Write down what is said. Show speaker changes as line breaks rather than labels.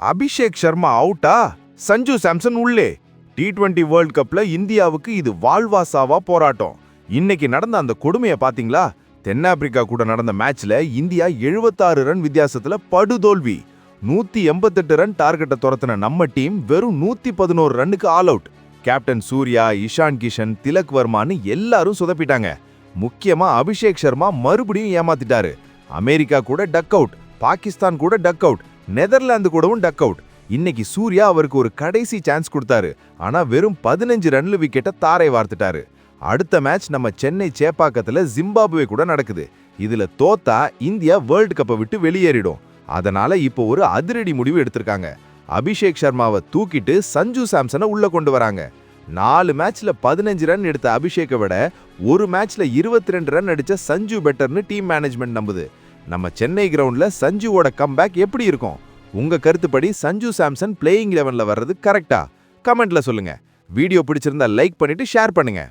அபிஷேக் சர்மா அவுட்டா, சஞ்சு சாம்சன் உள்ளே. T20 world கப்ல இந்தியாவுக்கு இது வாழ்வா சாவா போராட்டம். இன்னைக்கு நடந்த அந்த கொடுமையை பாத்தீங்களா? தென்னாப்பிரிக்கா கூட நடந்த மேட்ச்ல இந்தியா 76 ரன் வித்தியாசத்துல படுதோல்வி. 188 ரன் டார்கெட்டை துரத்தின நம்ம டீம் வெறும் 111 ரன்னுக்கு all out. Captain Surya, Ishan Kishan, Tilak வர்மான்னு எல்லாரும் சொதப்பிட்டாங்க. முக்கியமா அபிஷேக் சர்மா மறுபடியும் ஏமாத்திட்டாரு. அமெரிக்கா கூட டக் அவுட், பாகிஸ்தான் கூட டக் அவுட், நெதர்லாந்து கூடவும் டக் அவுட். இன்னைக்கு சூர்யா அவருக்கு ஒரு கடைசி சான்ஸ் கொடுத்தாரு. ஆனா வெறும் 15 ரன்ல விக்கெட்டை தாரை வார்த்துட்டாரு. அடுத்த மேட்ச் நம்ம சென்னை சேப்பாக்கத்துல ஜிம்பாப்வே கூட நடக்குது. இதுல தோத்தா இந்தியா வேர்ல்ட் கப்பை விட்டு வெளியேறிடும். அதனால இப்போ ஒரு அதிரடி முடிவு எடுத்திருக்காங்க. அபிஷேக் சர்மாவை தூக்கிட்டு சஞ்சு சாம்சனை உள்ள கொண்டு வராங்க. 4 மேட்ச்ல 15 ரன் எடுத்த அபிஷேக்கை விட ஒரு மேட்ச்ல 22 ரன் அடிச்ச சஞ்சு பெட்டர்னு டீம் மேனேஜ்மெண்ட் நம்புது. நம்ம சென்னை கிரவுண்ட்ல சஞ்சுவோட கம்பேக் எப்படி இருக்கும்? உங்க கருத்துப்படி சஞ்சு சாம்சன் பிளேயிங் 11ல வர்றது கரெக்டா? கமெண்ட்ல சொல்லுங்க. வீடியோ பிடிச்சிருந்தா லைக் பண்ணிட்டு ஷேர் பண்ணுங்க.